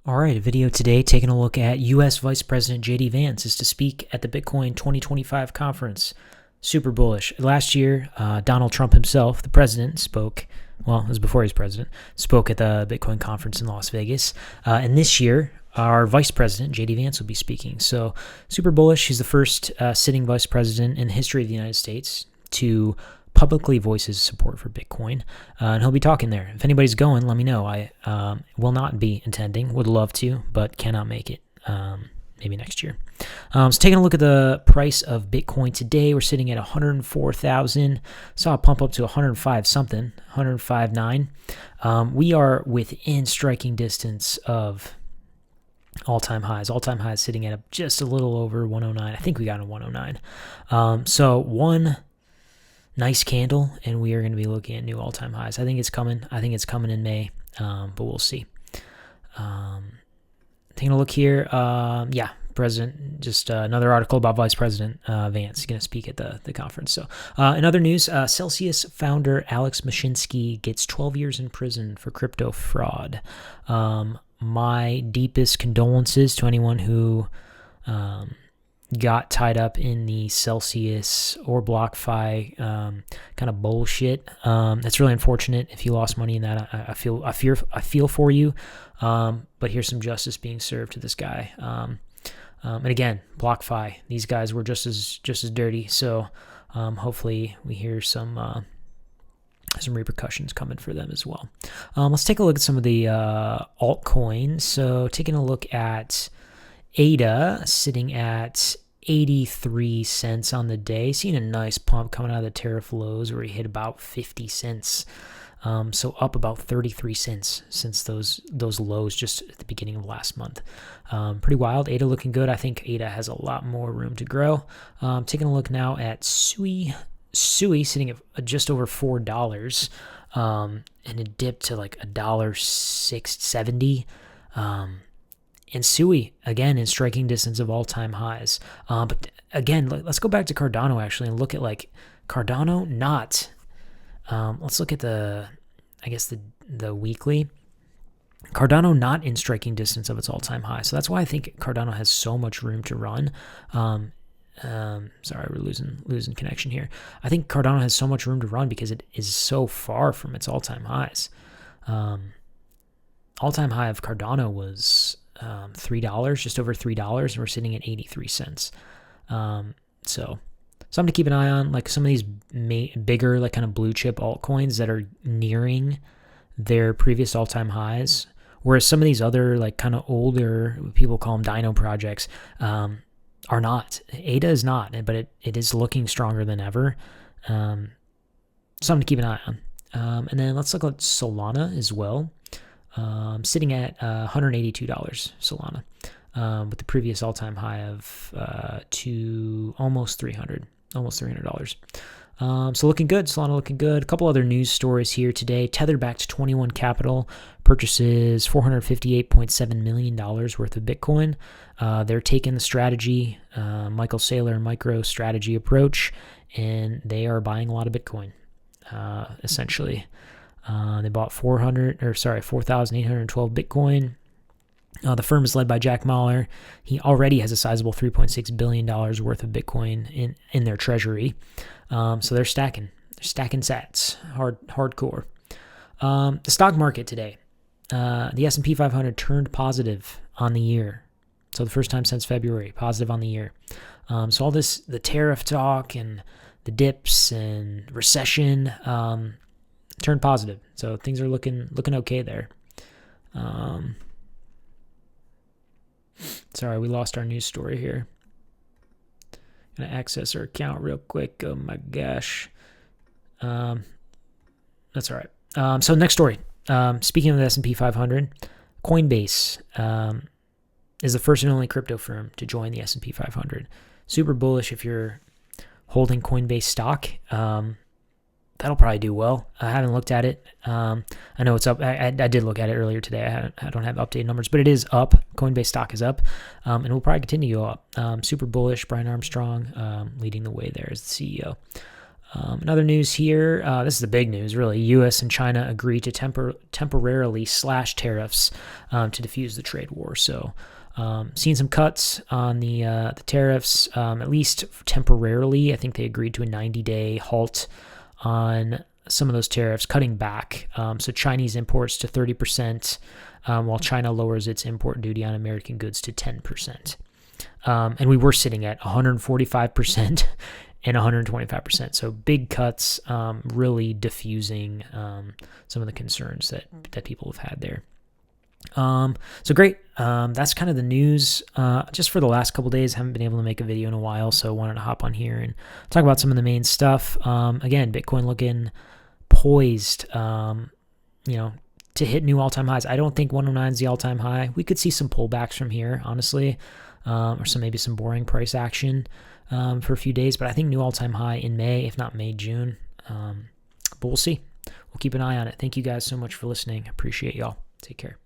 All right, a video today taking a look at U.S. Vice President J.D. Vance is to speak at the Bitcoin 2025 conference. Super bullish. Last year, Donald Trump himself, the president, spoke. Well, it was before he was president. Spoke at the Bitcoin conference in Las Vegas. And this year, our vice president, J.D. Vance, will be speaking. So super bullish. He's the first sitting vice president in the history of the United States to publicly voices support for Bitcoin, and he'll be talking there. If anybody's going, let me know. I will not be attending. Would love to, but cannot make it. Maybe next year. So taking a look at the price of Bitcoin today, we're sitting at 104,000. Saw a pump up to 105 something, 105.9. We are within striking distance of all-time highs. All-time highs sitting at just a little over 109. I think we got a 109. So one nice candle, and we are going to be looking at new all-time highs. I think it's coming. I think it's coming in May, but we'll see. Taking a look here. President, just another article about Vice President Vance going to speak at the conference. So in other news, Celsius founder Alex Mashinsky gets 12 years in prison for crypto fraud. My deepest condolences to anyone who got tied up in the Celsius or BlockFi kind of bullshit. That's really unfortunate. If you lost money in that, I feel for you. But here's some justice being served to this guy. And again, BlockFi, these guys were just as dirty. So hopefully we hear some repercussions coming for them as well. Let's take a look at some of the altcoins. So taking a look at ADA sitting at 83 cents on the day, seeing a nice pump coming out of the tariff lows where he hit about 50 cents. So up about 33 cents since those lows just at the beginning of last month. Pretty wild. ADA looking good. I think ADA has a lot more room to grow. Taking a look now at SUI sitting at just over $4, and it dipped to like $1.670. And SUI, again, in striking distance of all-time highs. But again, let's go back to Cardano, actually, and look at, like, Cardano not... let's look at the weekly. Cardano not in striking distance of its all-time high. So that's why I think Cardano has so much room to run. Sorry, we're losing connection here. I think Cardano has so much room to run because it is so far from its all-time highs. All-time high of Cardano was... $3, just over $3, and we're sitting at 83 cents. So something to keep an eye on, like some of these bigger, like kind of blue chip altcoins that are nearing their previous all-time highs, whereas some of these other like kind of older, people call them dino projects, are not. ADA is not, but it is looking stronger than ever. Something to keep an eye on. And then let's look at Solana as well. Sitting at $182 Solana, with the previous all-time high of almost $300. So looking good, Solana looking good. A couple other news stories here today. Tether backed 21 Capital purchases $458.7 million worth of Bitcoin. They're taking the strategy, Michael Saylor MicroStrategy approach, and they are buying a lot of Bitcoin, essentially. They bought 4,812 Bitcoin. The firm is led by Jack Mahler. He already has a sizable $3.6 billion worth of Bitcoin in their treasury. So they're stacking sats, hardcore. The stock market today, the S&P 500 turned positive on the year. So the first time since February, positive on the year. So all this, the tariff talk and the dips and recession, turned positive, so things are looking okay there. Sorry, we lost our news story here. Gonna access our account real quick. Oh my gosh. That's all right. So next story. Speaking of the S&P 500, Coinbase is the first and only crypto firm to join the S&P 500. Super bullish if you're holding Coinbase stock. That'll probably do well. I haven't looked at it. I know it's up. I did look at it earlier today. I don't have updated numbers, but it is up. Coinbase stock is up, and will probably continue to go up. Super bullish. Brian Armstrong leading the way there as the CEO. In other news here, this is the big news, really. U.S. and China agree to temporarily slash tariffs to diffuse the trade war. So, seeing some cuts on the tariffs, at least temporarily. I think they agreed to a 90-day halt on some of those tariffs, cutting back. So Chinese imports to 30%, while China lowers its import duty on American goods to 10%. And we were sitting at 145% and 125%. So big cuts, really diffusing some of the concerns that people have had there. So great. That's kind of the news. Just for the last couple days, haven't been able to make a video in a while, so wanted to hop on here and talk about some of the main stuff. Again, Bitcoin looking poised, to hit new all-time highs. I don't think 109 is the all-time high. We could see some pullbacks from here, honestly, or maybe some boring price action for a few days. But I think new all-time high in May, if not May, June. But we'll see. We'll keep an eye on it. Thank you guys so much for listening. Appreciate y'all. Take care.